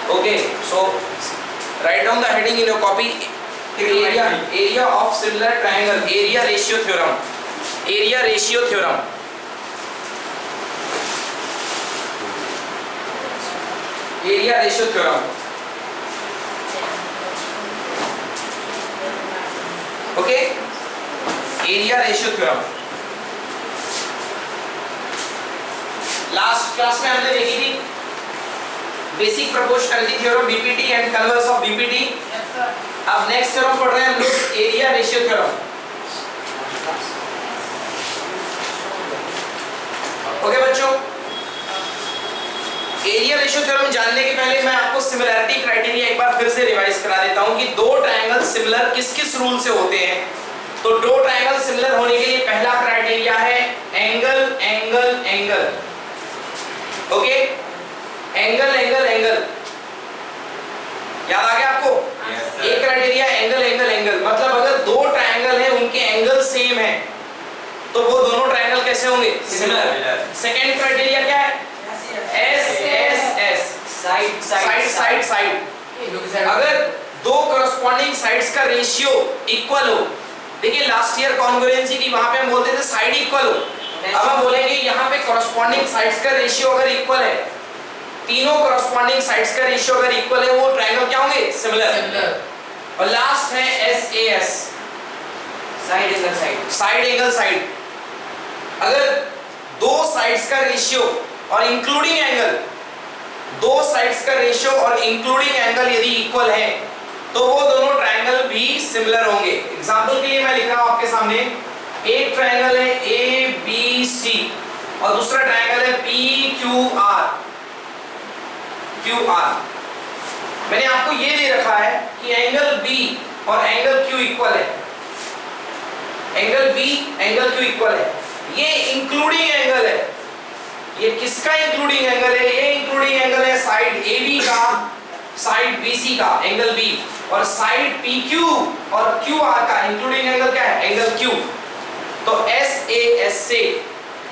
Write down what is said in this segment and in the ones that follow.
Okay, so write down the heading in your copy. Area of similar triangle. Area ratio theorem. Area ratio theorem. Area ratio theorem. Okay, area ratio theorem. Last class में हमने देखी थी basic proportionality theorem BPT and converse of BPT. अब next theorem पढ़ रहे हैं हम लोग एरिया रेशियो थ्योरम। ओके बच्चों, एरिया रेशियो थ्योरम जानने के पहले मैं आपको सिमिलैरिटी क्राइटेरिया एक बार फिर से रिवाइज करा देता हूं कि दो ट्रायंगल सिमिलर किस किस रूल से होते हैं। तो दो ट्रायंगल सिमिलर होने के लिए पहला क्राइटेरिया है angle angle angle. Okay, angle angle angle याद आ गया आपको? एक क्राइटेरिया एंगल एंगल एंगल, मतलब अगर दो ट्रायंगल हैं उनके एंगल सेम है तो वो दोनों ट्रायंगल कैसे होंगे? सिमिलर। सेकंड क्राइटेरिया क्या है? S S S, side side side side. अगर दो करस्पॉन्डिंग साइड्स का रेशियो इक्वल हो, देखिए लास्ट ईयर कॉन्ग्रुएंसी थी, वहां पे हम बोलते थे साइड इक्वल हो। अब हम बोलेंगे यहाँ पे करस्पॉन्डिंग साइड्स का रेशियो अगर इक्वल है, तीनों करस्पॉन्डिंग साइड्स का रेशियो अगर इक्वल है, वो ट्रायंगल क्या होंगे? सिमिलर। और लास्ट है S A S, side angle side, side angle side. अगर दो साइड्स का रेशियो और इंक्लूडिंग एंगल, दो साइड्स का रेशियो और इंक्लूडिंग एंगल यदि इक्वल है तो वो दोनों ट्रायंगल भी सिमिलर होंगे। एग्जांपल के लिए मैं लिख रहा हूं आपके सामने, एक ट्रायंगल है ए बी सी और दूसरा ट्रायंगल है पी क्यू आर। मैंने आपको ये दे रखा है कि एंगल बी और एंगल क्यू इक्वल है, angle B angle Q equal है। ये इंक्लूडिंग एंगल है। ये किसका इंक्लूडिंग एंगल है? ये इंक्लूडिंग एंगल है साइड ए बी का, साइड बी सी का एंगल बी, और साइड पी क्यू और क्यू आर का इंक्लूडिंग एंगल क्या है? Angle Q. तो एस ए एस से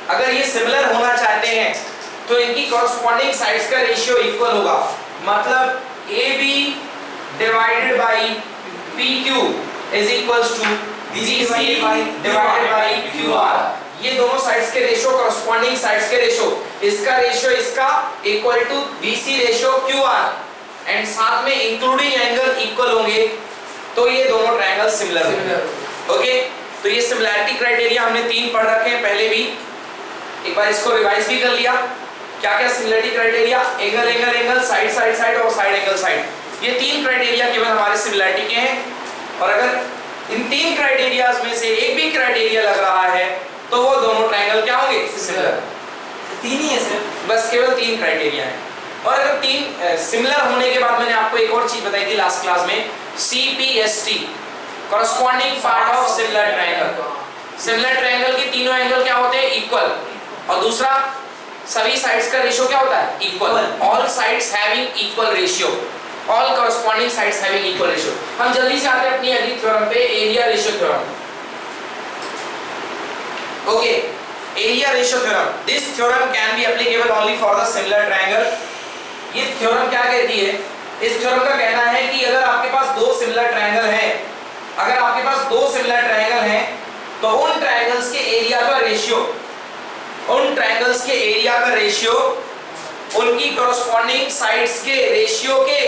अगर ये सिमिलर होना चाहते हैं तो इनकी कॉरस्पॉन्डिंग साइड्स का रेशियो इक्वल होगा। मतलब A B divided by P Q is equals to B C divided by Q R. ये दोनों साइड्स के रेशियो, कॉरस्पॉन्डिंग साइड्स के रेशियो, इसका रेशियो इसका equal to B C ratio Q R, and साथ में इंक्लूडिंग एंगल इक्वल होंगे, तो ये दोनों ट्रायंगल सिमिलर होंगे। ओके, तो ये सिमिलैरिटी क्राइटेरिया हमने तीन पढ़ रखे हैं पहले भी, एक बार इसको रिवाइज भी कर लिया। क्या क्या similarity criteria? Angle angle angle, side side side और साइड एंगल साइड। ये तीन क्राइटेरिया केवल हमारे सिमिलैरिटी के हैं, और अगर इन तीन क्राइटेरियाज में से एक भी क्राइटेरिया लग रहा है तो वो दोनों ट्रायंगल क्या होंगे? सिमिलर। तीन ही है सर, बस केवल तीन क्राइटेरिया है। और अगर तीन सिमिलर होने के बाद मैंने आपको एक और चीज बताई थी लास्ट क्लास में, CPST, corresponding part of similar triangle. Similar triangle के तीनों एंगल क्या होते हैं? इक्वल। और दूसरा, सभी साइड्स का रेशियो क्या होता है? Equal. All sides having equal ratio, all corresponding sides having equal ratio. हम जल्दी से आते हैं अपनी अगली थ्योरम पे, area ratio theorem. Okay, area ratio theorem. This theorem can be applicable only for the similar triangle. ये थ्योरम क्या कहती है? इस थ्योरम का कहना है कि अगर आपके पास दो सिमिलर ट्रायंगल हैं, अगर आपके पास दो सिमिलर ट्रायंगल हैं तो उन ट्रायंगल्स के एरिया का रेशियो, उन ट्रायंगल्स के एरिया का रेशियो उनकी कॉरस्पॉन्डिंग साइड्स के रेशियो के,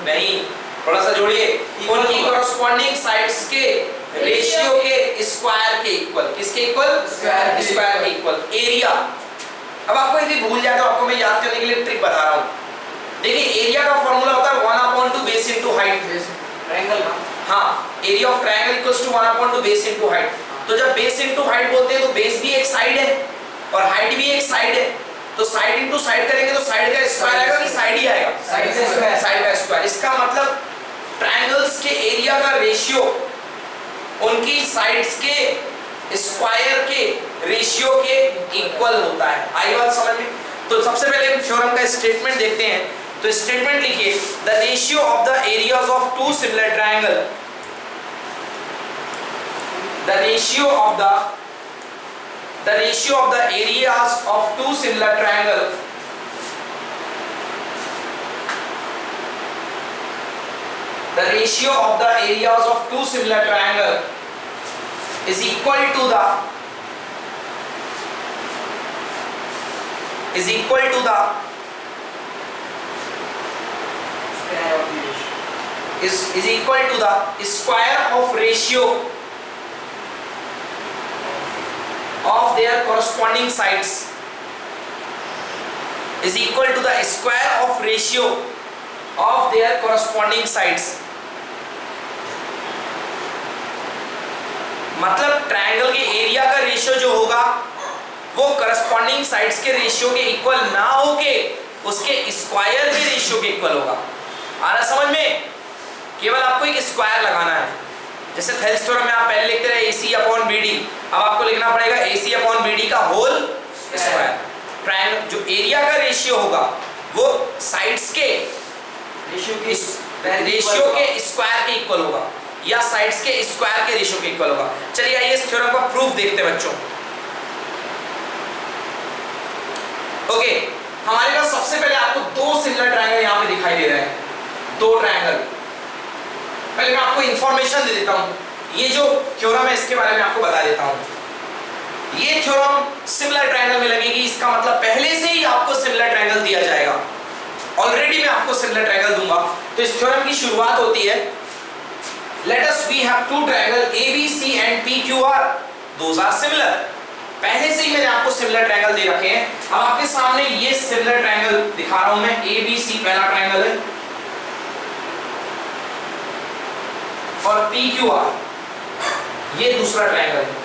नहीं थोड़ा सा जोड़िए, उनकी कॉरस्पॉन्डिंग साइड्स के रेशियो के स्क्वायर के इक्वल। किसके इक्वल? स्क्वायर के इक्वल। एरिया, अब आपको यदि भूल जाए तो आपको मैं याद करने के लिए ट्रिक बता रहा हूं। देखिए, एरिया का फॉर्मूला होता है 1/2 बेस इनटू हाइट। ट्रायंगल का, हाँ, area of triangle equals to 1/2 base into height. तो जब बेस इनटू हाइट बोलते हैं तो बेस भी एक साइड है और हाइट भी एक साइड है, तो साइड इनटू साइड करेंगे तो साइड का स्क्वायर आएगा कि साइड ही आएगा? साइड का स्क्वायर, साइड का स्क्वायर। इसका मतलब ट्रायंगल्स के एरिया का रेशियो उनकी साइड्स के स्क्वायर के रेशियो के इक्वल होता है। आई बात समझ में? तो सबसे पहले हम थ्योरम का स्टेटमेंट देखते हैं। तो स्टेटमेंट लिखिए, the ratio of the areas of two similar triangle, the ratio of the areas of two similar triangle the ratio of the areas of two similar triangle is equal to the is equal to the square of ratio of their corresponding sides, is equal to the square of ratio of their corresponding sides. मतलब triangle के area का ratio जो होगा वो corresponding sides के ratio के equal ना होके उसके स्क्वायर के रेशियो के इक्वल होगा। आ रहा समझ में? केवल आपको एक स्क्वायर लगाना है। जैसे थेल्स थ्योरम में आप पहले लिखते रहे AC अपॉन BD, अब आपको लिखना पड़ेगा AC अपॉन BD का होल स्क्वायर। ट्रायंगल जो एरिया का रेशियो होगा वो साइड्स के रेशियो के स्क्वायर के इक्वल होगा या साइड्स के स्क्वायर के रेशियो के इक्वल होगा। चलिए आइए इस थ्योरम का प्रूफ देखते हैं बच्चों। ओके, हमारे पास सबसे पहले आपको दो सिमिलर ट्रायंगल यहां पे दिखाई दे रहे हैं, दो ट्रायंगल। पहले मैं आपको इंफॉर्मेशन दे देता हूं, ये जो थ्योरम है इसके बारे में आपको बता देता हूं। ये थ्योरम सिमिलर ट्रायंगल में लगेगी, इसका मतलब पहले से ही आपको सिमिलर ट्रायंगल दिया जाएगा। ऑलरेडी मैं आपको सिमिलर ट्रायंगल दूंगा। तो इस थ्योरम की शुरुआत होती है, let us we have two triangle ABC and PQR, those are similar। पहले से ही मैंने आपको सिमिलर ट्रायंगल दे रखे हैं। अब आपके सामने ये सिमिलर ट्रायंगल दिखा रहा हूं मैं, ABC पहला ट्रायंगल है और PQR ये दूसरा ट्रायंगल है।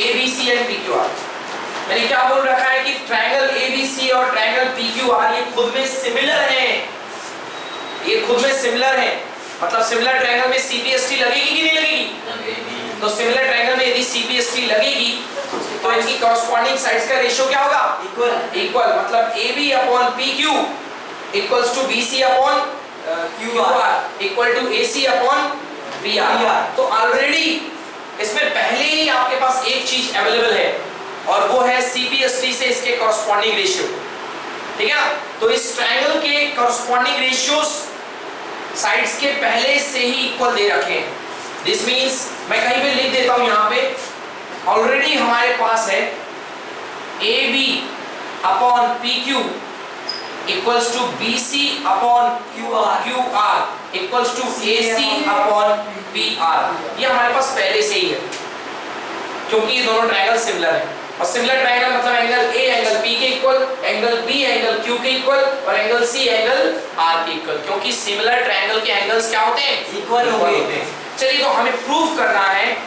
ABC and PQR मैंने क्या बोल रखा है कि ट्रायंगल ABC और ट्रायंगल PQR ये खुद में सिमिलर हैं, ये खुद में सिमिलर है। मतलब सिमिलर ट्रायंगल में CPST लगेगी कि नहीं लगेगी? तो सिमिलर ट्रायंगल में यदि CPST लगेगी तो इनकी कॉरस्पॉन्डिंग साइड्स का रेशियो क्या होगा? इक्वल। मतलब AB upon PQ equals to BC upon QR equal to AC upon PR। तो ऑलरेडी इसमें पहले ही आपके पास एक चीज अवेलेबल है और वो है CPST से इसके कॉरस्पॉन्डिंग रेशियो। ठीक है ना? तो इस ट्रायंगल के कॉरस्पॉन्डिंग रेशियोस साइड्स के पहले से ही इक्वल दे रखे हैं। दिस मींस मैं कहीं पे लिख देता हूं, यहां पे ऑलरेडी हमारे पास है AB upon PQ equals to BC upon QR equals to AC upon PR। ये हमारे पास पहले से ही है क्योंकि ये दोनों ट्रायंगल सिमिलर है। और सिमिलर ट्रायंगल मतलब एंगल A एंगल P के equal, angle B angle Q के इक्वल और एंगल C एंगल R के इक्वल, क्योंकि सिमिलर ट्रायंगल के एंगल्स क्या होते हैं? इक्वल होते हैं। चलिए तो हमें प्रूफ करना है,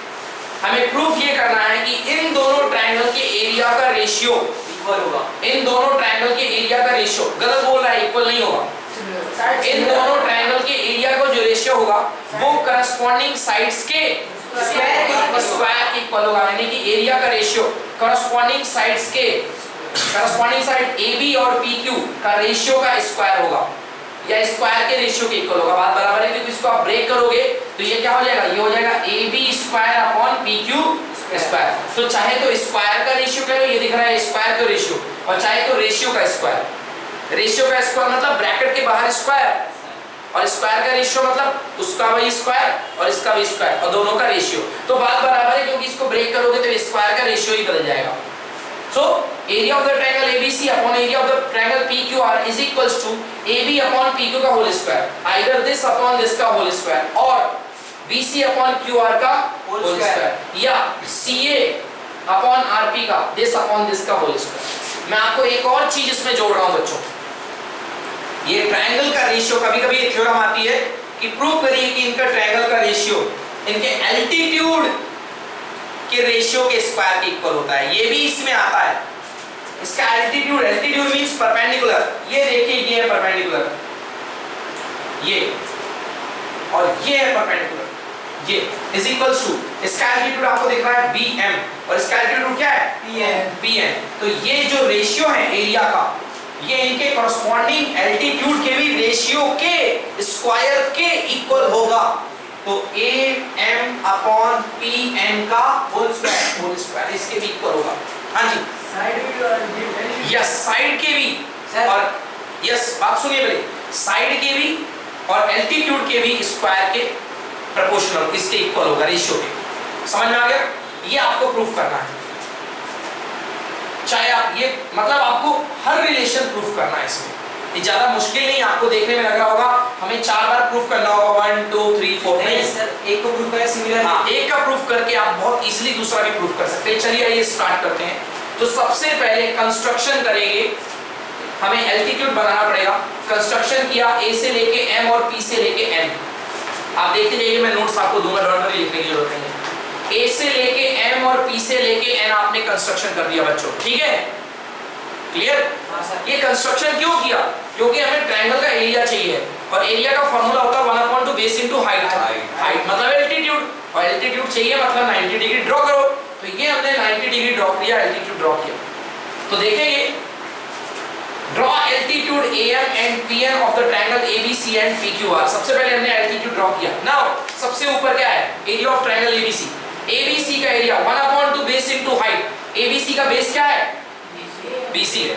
हमें प्रूफ ये करना है कि इन दोनों ट्रायंगल के एरिया का रेशियो इक्वल होगा। इन दोनों ट्रायंगल के एरिया का रेशियो, गलत बोल रहा है, इक्वल नहीं होगा। इन दोनों ट्रायंगल के एरिया का जो रेशियो होगा वो करस्पॉन्डिंग साइड्स के स्क्वायर के इक्वल होगा। यानी कि एरिया का रेशियो करस्पॉन्डिंग साइड्स के, करस्पॉन्डिंग साइड AB और PQ का रेशियो का स्क्वायर होगा या स्क्वायर के रेशियो के इक्वल होगा। बात बराबर है, क्योंकि इसको आप ब्रेक करोगे तो ये क्या हो जाएगा? ये हो जाएगा AB square upon PQ square. तो चाहे तो स्क्वायर का रेशियो कह लो, ये दिख रहा है स्क्वायर का रेशियो, और चाहे तो रेशियो का स्क्वायर। रेशियो का स्क्वायर मतलब ब्रैकेट के बाहर स्क्वायर, और स्क्वायर का रेशियो मतलब उसका वही स्क्वायर और इसका भी स्क्वायर और दोनों का रेशियो। तो बात बराबर है, क्योंकि इसको ब्रेक करोगे तो स्क्वायर का रेशियो ही बदल जाएगा। So area of the triangle ABC upon area of the triangle PQR is equals to AB upon PQ का whole square, either this upon this का होल स्क्वायर और BC अपॉन QR का whole square या CA upon RP का this upon this का whole square. मैं आपको एक और चीज इसमें जोड़ रहा हूं बच्चों, ये ट्रायंगल का रेशियो, कभी-कभी ये थ्योरम आती है कि प्रूव करिए कि इनका ट्रायंगल का रेशियो इनके एल्टीट्यूड के रेशियो के स्क्वायर के इक्वल होता है। ये भी इसमें आता है। इसका एल्टीट्यूड, एल्टीट्यूड मींस परपेंडिकुलर। ये देखिए, ये है परपेंडिकुलर, ये और ये है परपेंडिकुलर, ये इज इक्वल्स टू, इसका एल्टीट्यूड आपको दिख रहा है BM और इसका एल्टीट्यूड क्या है? PN। तो ये जो रेशियो है एरिया का, ये इनके कॉरस्पॉन्डिंग एल्टीट्यूड के भी रेशियो के स्क्वायर के इक्वल होगा। तो AM अपॉन PN का होल स्क्वायर इसके भी इक्वल होगा। हाँ जी, साइड भी, यस साइड के भी, और यस बात सुनिए पहले, साइड के भी और एल्टीट्यूड के भी स्क्वायर के प्रोपोर्शनल, इसके इक्वल होगा, रेशियो के। समझ में आ गया? ये आपको प्रूफ करना है, चाहे आप ये मतलब आपको हर रिलेशन प्रूफ करना है इसमें। ये ज्यादा मुश्किल नहीं, आपको देखने में लग रहा होगा हमें 4 बार प्रूफ करना होगा, 1 2 3 4 नहीं सर, एक को प्रूफ करें सिमिलर। हाँ, एक का प्रूफ करके आप बहुत इजीली दूसरा भी प्रूफ कर सकते हैं। चलिए आइए स्टार्ट करते हैं। तो सबसे पहले कंस्ट्रक्शन करेंगे, हमें एल्टीट्यूड बनाना पड़ेगा। कंस्ट्रक्शन किया ए से लेके एम और पी से लेके एन। आप देखते जाइए, मैं नोट्स आपको दूंगा, डॉट लिखने की जरूरत नहीं है। ए से लेके एम और पी से लेके एन आपने कंस्ट्रक्शन कर दिया बच्चों, ठीक है? क्लियर? ये कंस्ट्रक्शन क्यों किया? क्योंकि हमें ट्रायंगल का एरिया चाहिए और एरिया का फार्मूला होता है 1/2 बेस इनटू हाइट। हाइट मतलब एल्टीट्यूड, और एल्टीट्यूड चाहिए मतलब 90 डिग्री ड्रॉ करो। तो ये हमने 90 डिग्री ड्रॉ किया, एल्टीट्यूड ड्रॉ किया। तो देखेंगे, draw altitude AM and PN of the triangle ABC and PQR। सबसे पहले हमने एल्टीट्यूड ड्रॉ किया। नाउ सबसे ऊपर क्या है? Area of triangle ABC। ABC का area 1/2 base into height. ABC का बेस क्या है? BC है।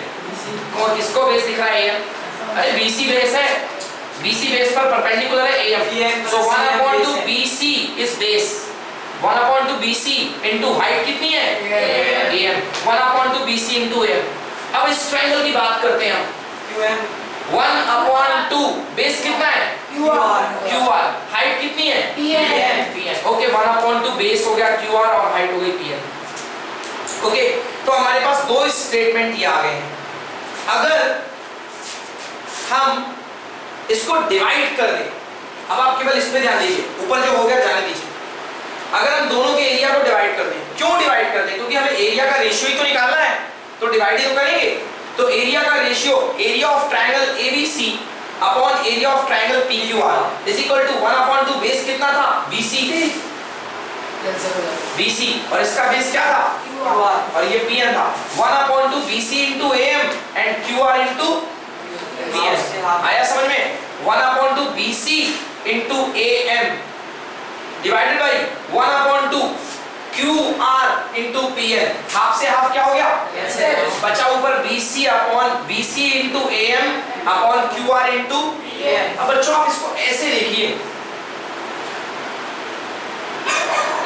और किसको बेस दिख रहा है? AM। अरे BC बेस है, BC बेस पर परपेंडिकुलर है AM। So 1/2 BC is base, 1/2 BC into height कितनी है? AM। 1/2 BC into AM। अब इस ट्रायंगल की बात करते हैं हम। 1/2 बेस कितना है? QR। हाइट कितनी है? PN। ओके, 1/2 बेस हो गया QR और हाइट हो गई PN। ओके, तो हमारे पास दो स्टेटमेंट ये आ गए हैं। अगर हम इसको डिवाइड कर दें, अब आप केवल इस पे ध्यान दीजिए, ऊपर जो हो गया जाने दीजिए। अगर हम दोनों के एरिया को डिवाइड कर दें, क्यों डिवाइड कर दें? क्योंकि हमें एरिया का रेशियो ही तो निकालना है, तो डिवाइड ही तो करेंगे। तो एरिया का ratio, area of triangle ABC upon area of triangle PQR is equal to 1/2 base कितना था? BC और इसका बेस क्या था? QR और ये PN था। 1/2 BC into AM and QR into PN। आया समझ में? 1/2 BC into AM divided by 1/2 QR into PN। Half से हाफ क्या हो गया? बचा ऊपर BC upon BC into AM upon QR into PN। अब बच्चों आप इसको ऐसे देखिए,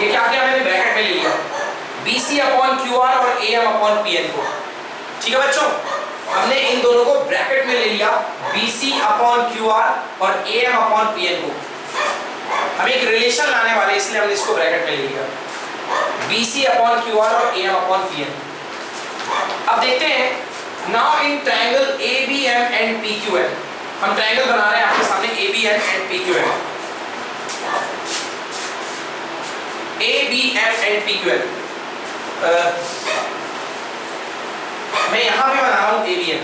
ये क्या किया मैंने? ब्रैकेट में ले लिया BC अपॉन QR और AM अपॉन PN को। ठीक है बच्चों, हमने इन दोनों को ब्रैकेट में ले लिया, BC अपॉन QR और AM अपॉन PN को। हम एक रिलेशन लाने वाले, इसलिए हमने इसको ब्रैकेट में ले लिया, BC अपॉन QR और AM अपॉन PN। अब देखते हैं, now in triangle ABM and PQM, हम ट्रायंगल बना रहे हैं आपके सामने ABM and PQM। ABM and PQM, मैं यहां पे बना रहा हूं ABM,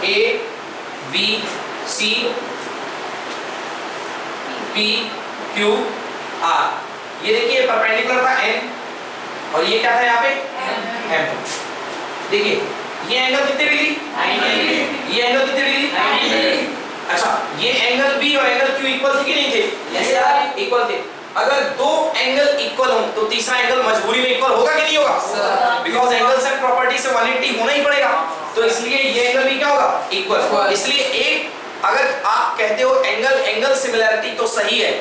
A B C P Q R। ये देखिए परपेंडिकुलर था N और ये क्या था यहाँ पे? M। देखिए ये एंगल कितने डिग्री? 90 डिग्री। ये एंगल कितने डिग्री? 90 डिग्री। अच्छा, ये एंगल B और एंगल Q इक्वल थे कि नहीं थे? यस सर, इक्वल थे। अगर दो एंगल इक्वल हो तो तीसरा एंगल मजबूरी में इक्वल होगा कि नहीं होगा? बिकॉज एंगल्स एंड प्रॉपर्टी से 180 होना ही पड़ेगा। तो इसलिए ये एंगल भी क्या होगा? इक्वल। इसलिए एक, अगर आप कहते हो एंगल एंगल सिमिलरिटी तो सही है,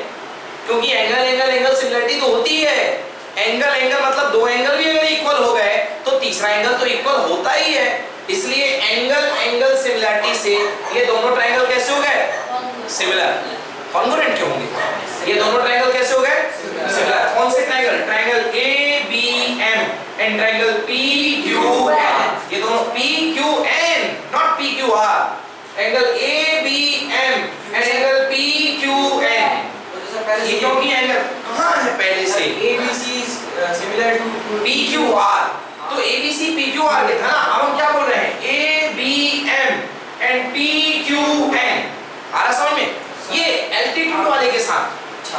क्योंकि एंगल एंगल एंगल सिमिलरिटी तो होती है। एंगल एंगल मतलब दो एंगल भी अगर इक्वल हो गए तो तीसरा एंगल तो इक्वल होता ही है। इसलिए एंगल एंगल सिमिलरिटी से ये दोनों ट्रायंगल कैसे हो गए? सिमिलर। कॉन्ग्रुएंट क्यों होंगे? ये दोनों ट्रायंगल कैसे हो गए? सिमिलर। कौन से triangle? Triangle ABM and triangle PQN। ये दोनों PQN, not PQR। Angle ABM and angle PQN। ये क्योंकि एंगल कहां है पहले से? ABC is similar to PQR। तो ABC PQR के था ना, अब हम क्या बोल रहे हैं? ABM and PQN। आ रहा समझ में? ये एल्टीट्यूड वाले के साथ। अच्छा,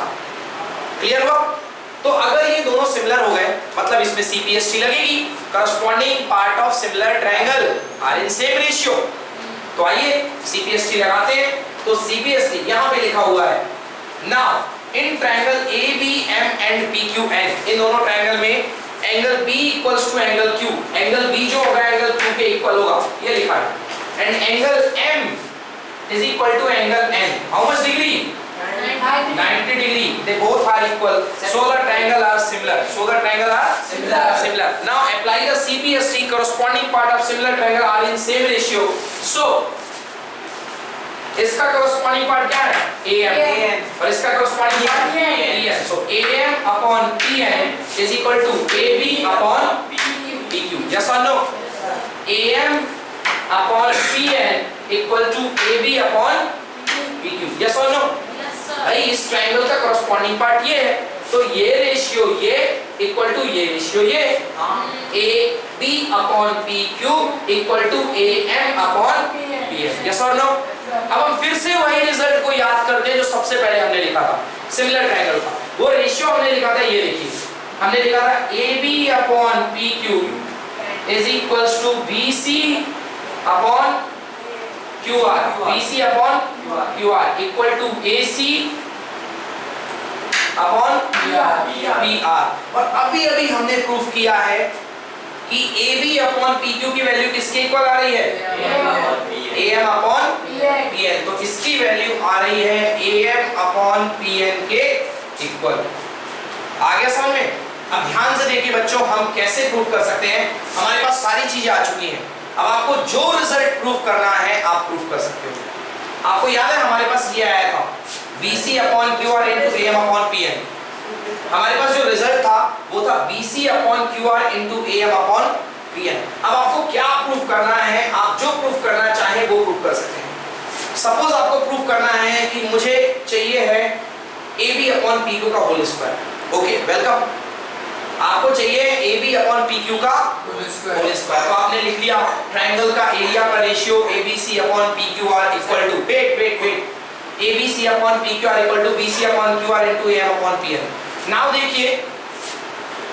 क्लियर हुआ? तो अगर ये दोनों सिमिलर हो गए मतलब इसमें CPST लगेगी, corresponding part of similar triangle are in same ratio. तो आइए CPST लगाते हैं। तो CPST यहां पे लिखा हुआ है, now in triangle ABM and PQN, इन दोनों ट्रायंगल में angle B equals to angle Q, angle B जो होगा एंगल Q के इक्वल होगा, ये लिखा है। And angle M is equal to angle N, how much degree? 90 degree. They both are equal. So the triangle are similar. So the triangle are similar. Now apply the CPST. Corresponding part of similar triangle are in same ratio. So इसका corresponding part क्या है? AM. और इसका corresponding part PN. So AM upon PN is equal to AB upon PQ. Yes or no? AM upon PN equal to AB upon PQ. Yes or no? भाई इस triangle का corresponding part ये है, तो ये ratio ये equal to ये ratio ये, AB upon PQ equal to AM upon PN. Yes or no? अब हम फिर से वही रिजल्ट को याद करते हैं जो सबसे पहले हमने लिखा था सिमिलर ट्रायंगल का। वो रेशियो हमने लिखा था, ये देखिए हमने लिखा था AB upon PQ is equals to BC upon QR, BC upon QR equal to AC upon PR। और अभी हमने प्रूफ किया है कि AB upon PQ की वैल्यू किसके इक्वल आ रही है? AM upon PN। तो इसकी वैल्यू आ रही है AM upon PN के इक्वल। आ गया समझ में? अब ध्यान से देखिए बच्चों, हम कैसे प्रूफ कर सकते हैं। हमारे पास सारी चीजें आ चुकी हैं, अब आपको जो रिजल्ट प्रूफ करना है आप प्रूफ कर सकते हो। आपको याद है हमारे पास ये आया था BC upon QR into AM upon PN। हमारे पास जो रिजल्ट था वो था BC upon QR into AM upon PN। अब आपको क्या प्रूफ करना है? आप जो प्रूफ करना चाहे वो प्रूफ कर सकते हैं। सपोज आपको प्रूफ करना है कि मुझे चाहिए है AB upon PQ का होल स्क्वायर। Okay welcome. आपको चाहिए AB upon PQ का होल स्क्वायर। तो आपने लिख लिया ट्रायंगल का एरिया का ratio ABC upon PQR equal to wait ABC upon PQR equal to BC upon QR into AM upon PN। Now देखिए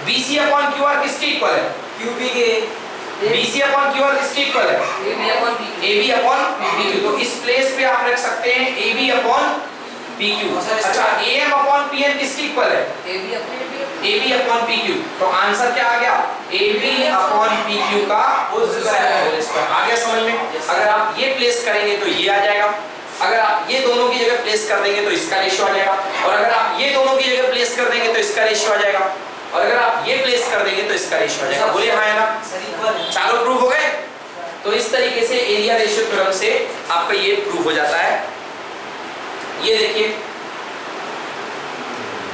BC upon QR किसके इक्वल है? QP के। BC upon QR किसके इक्वल है? AB upon PQ। तो इस place पे आप रख सकते हैं AB upon PQ। अच्छा AM upon PN किसके इक्वल है? AB upon PQ। तो आंसर क्या आ गया? AB upon PQ का होल स्क्वायर। आ गया समझ में? अगर आप ये प्लेस करेंगे तो ये आ जाएगा, अगर आप ये दोनों की जगह प्लेस कर देंगे तो इसका रेशियो आ जाएगा, और अगर आप ये दोनों की जगह प्लेस कर देंगे तो इसका रेशियो आ जाएगा, और अगर आप ये प्लेस कर देंगे तो इसका रेशियो आ जाएगा। बोले हाँ या ना? चारों प्रूफ हो गए। तो इस तरीके से एरिया रेशियो थ्योरम से आपका ये प्रूफ हो जाता है। ये देखिए,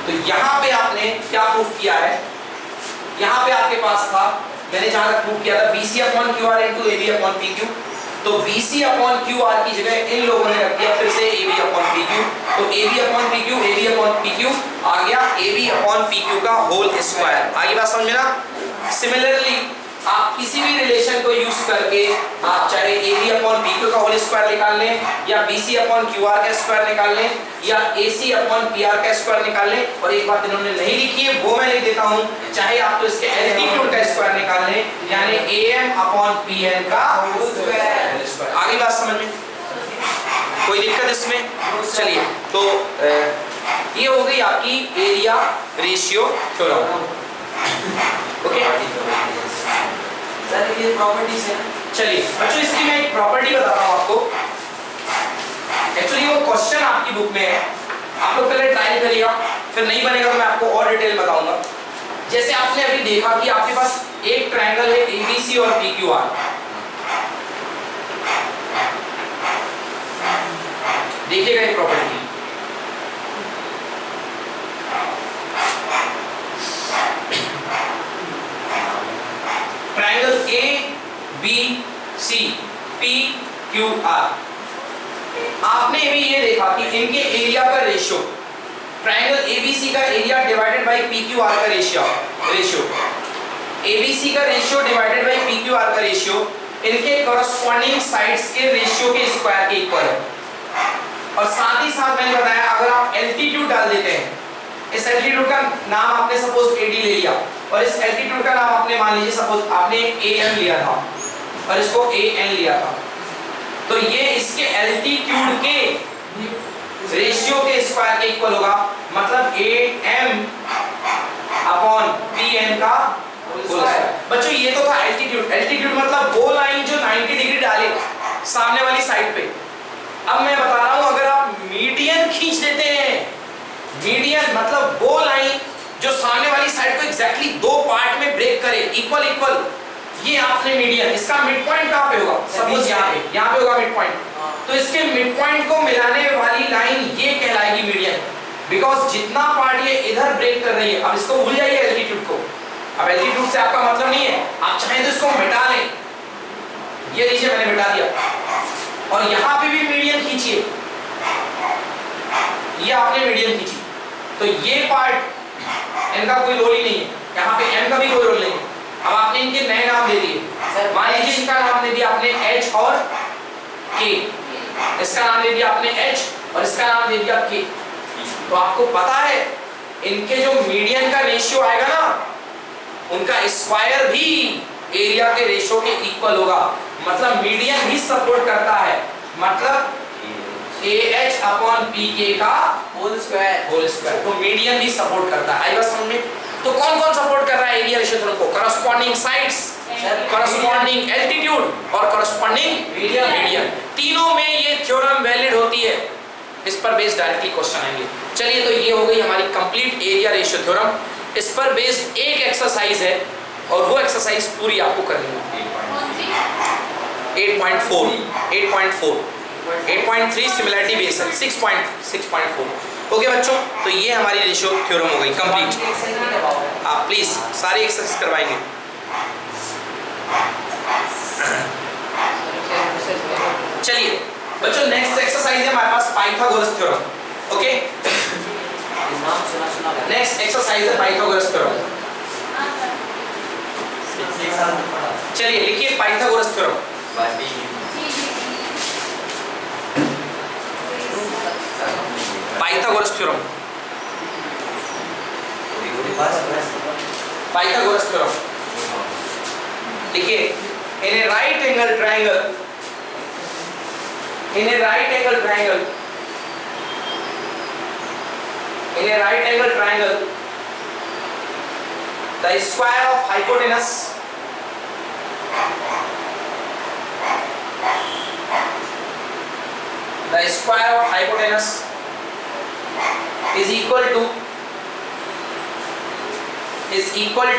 तो यहाँ पे आपने क्या प्रूफ किया है? यहाँ पे आपके पास था, मैंने जहां तक प्रूफ किया था BC upon QR into AB upon PQ। तो BC upon QR की जगह इन लोगों ने रख दिया फिर से AB upon PQ। तो AB upon PQ, AB upon PQ आ गया AB upon PQ का होल स्क्वायर। आगे बात समझ में ना? सिमिलरली आप किसी भी रिलेशन को यूज करके आप चाहे AB upon PQ का होल स्क्वायर निकाल लें, या BC upon QR का स्क्वायर निकाल लें, या AC upon PR का स्क्वायर निकाल लें। और एक बात इन्होंने नहीं लिखी है वो मैं लिख देता हूं, चाहे आप तो इसके एल्टीट्यूड का स्क्वायर निकाल लें, यानी AM upon PN का होल स्क्वायर। आगे बात समझ में? कोई दिक्कत इसमें? चलिए, तो ये हो गई आपकी area ratio theorem. Okay sir, ये प्रॉपर्टीज है। चलिए बच्चों, इसकी मैं एक प्रॉपर्टी बताता हूँ आपको। एक्चुअली वो क्वेश्चन आपकी बुक में है, आप लोग पहले ट्राई करिएगा, फिर नहीं बनेगा तो मैं आपको और डिटेल बताऊंगा। जैसे आपने अभी देखा कि आपके पास एक ट्रायंगल है ABC और PQR। देखिएगा एक प्रॉपर्टी, ट्रायंगल ABC PQR। आपने भी ये देखा कि इनके एरिया का रेशियो, ट्रायंगल ABC का एरिया डिवाइडेड बाय PQR का रेशियो ABC का रेशियो डिवाइडेड बाय PQR का रेशियो इनके कॉरस्पॉन्डिंग साइड्स के रेशियो के स्क्वायर के इक्वल है। और साथ ही साथ मैंने बताया, अगर आप एल्टीट्यूड डाल देते हैं, इस एल्टीट्यूड का नाम आपने सपोज AD ले लिया, और इस एल्टीट्यूड का नाम आपने मान लीजिए सपोज आपने AM लिया था और इसको AN लिया था, तो ये इसके एल्टीट्यूड के रेशियो के स्क्वायर के इक्वल होगा। मतलब AM अपॉन PN का बच्चों ये तो था एल्टीट्यूड। एल्टीट्यूड मतलब वो लाइन जो 90 डिग्री डाले सामने वाली साइड पे। अब मैं बता रहा हूं अगर आप मीडियन खींच देते हैं, मीडियन मतलब वो लाइन जो सामने वाली साइड को एग्जैक्टली दो पार्ट में ब्रेक करे इक्वल इक्वल, ये आपने मीडियन, इसका मिड पॉइंट कहां पे होगा? सपोज यहां पे होगा मिड पॉइंट, तो इसके मिड पॉइंट को मिलाने वाली लाइन ये कहलाएगी मीडियन, बिकॉज जितना पार्ट ये इधर ब्रेक कर रही है। अब इसको भूल जाइए एल्टीट्यूड को, अब एल्टीट्यूड से आपका मतलब नहीं है, आप चाहें तो इसको मिटा लें, ये लीजिए मैंने मिटा दिया, और यहां पे भी मीडियन खींचिए, ये आपने मीडियन खींची, तो ये पार्ट इनका कोई रोल ही नहीं है, यहाँ पे एम का भी कोई रोल नहीं है। अब आपने इनके नए नाम दे दिए, मान लीजिए इनका नाम दे दिया आपने एच और के, इसका नाम दे दिया आपने एच और इसका नाम दे दिया के, तो आपको पता है इनके जो मीडियन का रेशियो आएगा ना, उनका स्क्वायर भी एरिया के रेशियो के इक्वल होगा, मतलब मीडियन भी सपोर्ट करता है, मतलब AH अपॉन PK का होल स्क्वायर, तो मीडियन भी सपोर्ट करता है। आई बात समझ में? तो कौन कौन सपोर्ट कर रहा है एरिया रेशियो थ्योरम को? करस्पॉन्डिंग साइड्स, करस्पॉन्डिंग एल्टीट्यूड और करस्पॉन्डिंग मीडियन, तीनों में ये थ्योरम वैलिड होती है। इस पर बेस्ड डायरेक्टली क्वेश्चन आएंगे। चलिए, तो ये हो गई हमारी कंप्लीट एरिया रेशियो थ्योरम। इस पर बेस्ड एक एक्सरसाइज है और वो एक्सरसाइज पूरी आपको करनी है। 8.3 सिमिलरिटी बेस है, 6.4। ओके बच्चों, तो ये हमारी रेशियो थ्योरम हो गई कंप्लीट। आप प्लीज सारे एक्सरसाइज करवाएंगे। चलिए बच्चों, नेक्स्ट एक्सरसाइज है हमारे पास Pythagoras theorem. Okay, next exercise है पाइथागोरस थ्योरम। चलिए लिखिए Pythagoras theorem. Pythagoras theorem, Pythagoras theorem लिखिए। In a right angle triangle, in a right angle triangle, in a right angle triangle, the square of hypotenuse is equal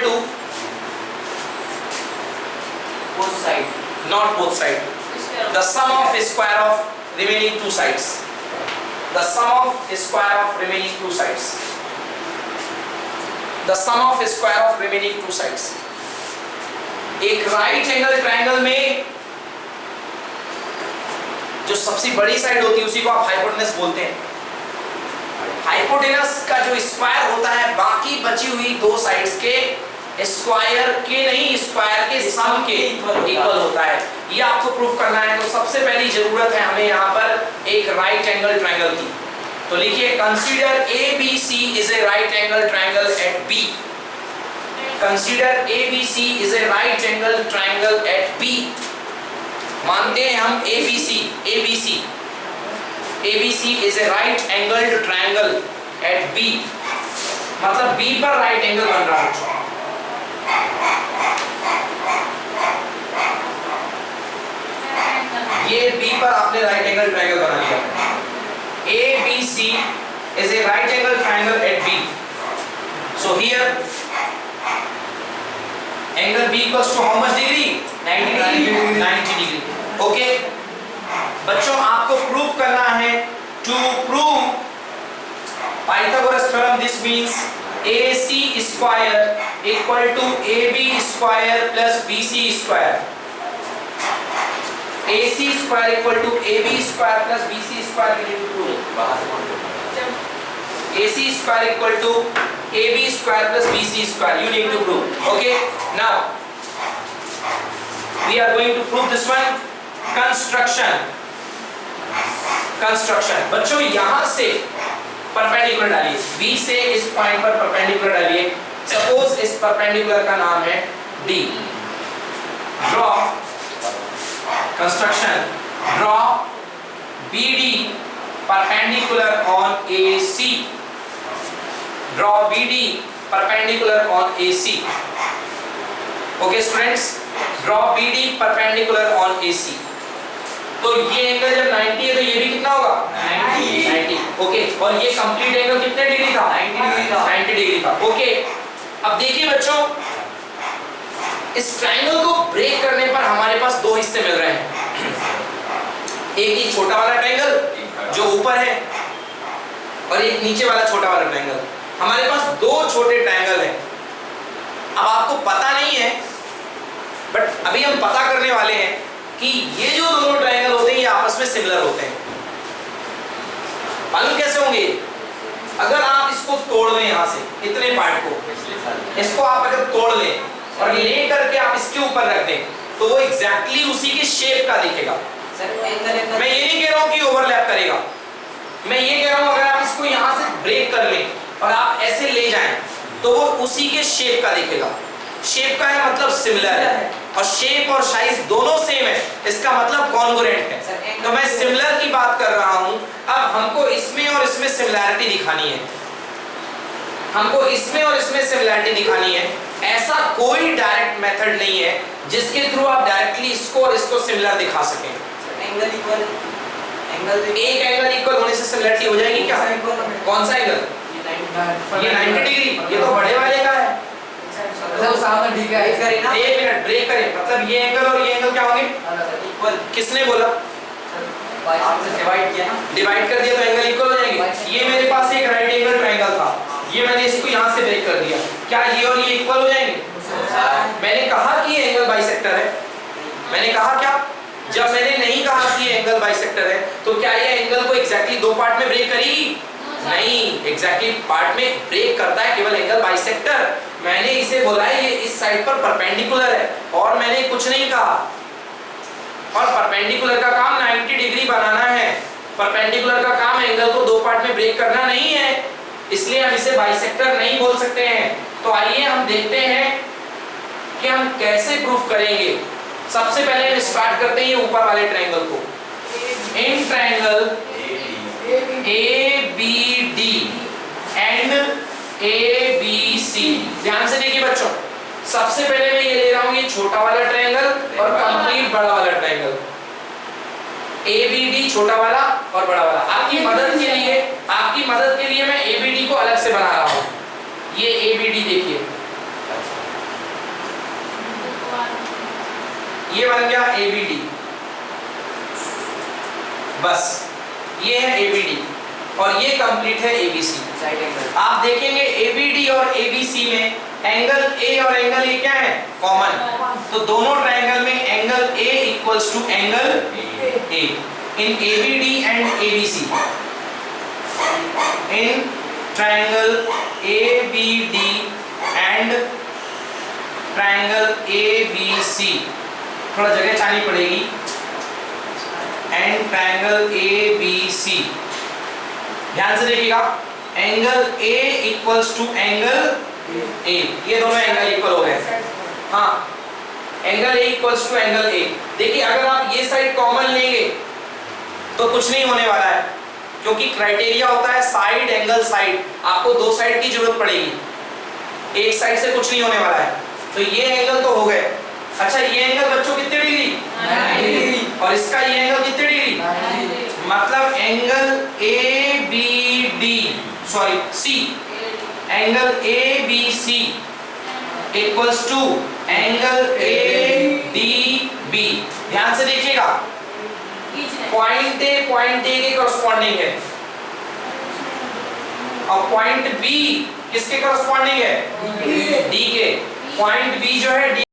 to both side, not both side, the sum of square of remaining two sides, the sum of square of remaining two sides, the sum of square of remaining two sides। एक right angle triangle में जो सबसे बड़ी side होती है उसी को आप हाइपोटेनस बोलते हैं। हाइपोटेनस का जो स्क्वायर होता है बाकी बची हुई दो साइड्स के स्क्वायर के नहीं, स्क्वायर के सम के इक्वल होता है। ये आपको प्रूफ करना है, तो सबसे पहली जरूरत है हमें यहाँ पर एक राइट एंगल ट्रायंगल की। तो लिखिए, consider ABC is a right angle triangle eight B। Consider ABC is a right angle triangle eight B। मानते हैं हम ABC is a right angle triangle eight B, मतलब B पर राइट एंगल बन रहा है। ये B पर आपने राइट एंगल ट्रायंगल बना लिया। ABC is a right angle triangle at B. So here angle B equals to how much degree? 90 degree. 90 degree. Okay. बच्चों आपको प्रूव करना है, to prove Pythagoras theorem, this means AC square equal to AB square plus BC square. AC square equal to AB square plus BC square, we need to prove. AC square equal to AB square plus BC square, you need to prove. Okay, now we are going to prove this one. Construction बच्चों यहां से perpendicular डालिए, B से इस point पर perpendicular डालिए। Suppose इस perpendicular का नाम है D। Draw construction, draw BD perpendicular on AC। Draw BD perpendicular on AC। Okay students, draw BD perpendicular on AC। तो ये एंगल जब 90 है तो ये भी कितना होगा 90। ओके, और ये कंप्लीट एंगल कितने डिग्री था 90 डिग्री था। ओके, अब देखिए बच्चों, इस ट्रायंगल को ब्रेक करने पर हमारे पास दो हिस्से मिल रहे हैं। एक ही छोटा वाला ट्रायंगल जो ऊपर है और एक नीचे वाला छोटा वाला ट्रायंगल। हमारे पास दो छोटे ट्रायंगल हैं। अब आपको पता नहीं है, बट अभी हम पता करने वाले हैं कि ये जो दोनों ट्रायंगल होते हैं ये आपस में सिमिलर होते हैं। मालूम कैसे होंगे? अगर आप इसको तोड़ लें यहाँ से, इतने पार्ट को, इसको आप अगर तोड़ लें और ले करके आप इसके ऊपर रख दें तो वो एग्जैक्टली उसी के शेप का दिखेगा। मैं ये नहीं कह रहा हूँ कि ओवरलैप करेगा, मैं ये कह रहा हूँ अगर आप इसको यहाँ से ब्रेक कर लें और आप ऐसे ले जाएं तो वो उसी के शेप का दिखेगा। शेप का है मतलब सिमिलर है, और शेप और साइज दोनों सेम है, इसका मतलब कॉन्ग्रुएंट है। तो मैं सिमिलर की बात कर रहा हूं। अब हमको इसमें और इसमें सिमिलैरिटी दिखानी है, हमको इसमें और इसमें सिमिलैरिटी दिखानी है। ऐसा कोई डायरेक्ट मेथड नहीं है जिसके थ्रू आप डायरेक्टली इसको और इसको सिमिलर दिखा सकें। एंगल इक्वल, एक एंगल इक्वल होने से सिमिलैरिटी हो जाएगी क्या? कौन सा एंगल? ये 90 डिग्री, ये तो बड़े वाले का है। सामने ठीक है, एक मिनट ब्रेक करें, मतलब ये एंगल और ये एंगल क्या होंगे? इक्वल। किसने बोला? डिवाइड किया ना, डिवाइड कर दिया तो एंगल इक्वल हो जाएंगे। ये मेरे पास एक राइट एंगल ट्रायंगल था, ये मैंने इसको यहाँ से ब्रेक कर दिया, क्या ये और ये इक्वल हो जाएंगे? मैंने कहा कि ये एंगल बाइसेक्टर है, मैंने कहा क्या? जब मैंने नहीं कहा कि ये एंगल बाइसेक्टर है तो क्या ये एंगल को एग्जैक्टली दो पार्ट में ब्रेक करेगी? नहीं, एग्जैक्टली पार्ट में ब्रेक करता है केवल एंगल बाइसेक्टर। मैंने इसे बोला है ये इस साइड पर परपेंडिकुलर है और मैंने कुछ नहीं कहा। और परपेंडिकुलर का काम 90 डिग्री बनाना है, परपेंडिकुलर का काम एंगल को दो पार्ट में ब्रेक करना नहीं है, इसलिए हम इसे बाइसेक्टर नहीं बोल सकते हैं। तो आइए हम देखते हैं कि हम कैसे प्रूफ करेंगे। सबसे पहले हम स्टार्ट करते हैं ये ऊपर वाले ट्रायंगल को। इन ट्रायंगल ABD एंड ABC, ध्यान से देखिए बच्चों, सबसे पहले मैं ये ले रहा हूं ये छोटा वाला ट्रायंगल और कंप्लीट बड़ा वाला ट्रायंगल। ABD छोटा वाला और बड़ा वाला। आपकी मदद के लिए मैं ABD को अलग से बना रहा हूं। ये ABD देखिए, ये बन गया ABD, बस ये है ABD और ये कंप्लीट है ABC। आप देखेंगे ABD और ABC में एंगल A और एंगल A क्या है? कॉमन। तो दोनों ट्रायंगल में angle A equals to angle A। In ABD and ABC, in triangle ABD and triangle ABC, थोड़ा जगह चाहनी पड़ेगी, एंड ट्रायंगल ABC, ध्यान से देखिएगा, angle A equals to angle A, ये दोनों एंगल इक्वल हो गए। हाँ, angle A equals to angle A। देखिए अगर आप ये साइड कॉमन लेंगे तो कुछ नहीं होने वाला है, क्योंकि क्राइटेरिया होता है साइड एंगल साइड, आपको दो साइड की जरूरत पड़ेगी, एक साइड से कुछ नहीं होने वाला है। तो ये एंगल तो हो गए। अच्छा, ये एंगल बच्चों कितने डिग्री? 90 डिग्री। और इसका ये एंगल कितने डिग्री? 90 डिग्री। मतलब angle ABD, sorry C, angle ABC equals to angle ADB। ध्यान से देखिएगा, पॉइंट A के कॉरस्पॉन्डिंग है और पॉइंट B किसके कॉरस्पॉन्डिंग है? D के। पॉइंट B जो है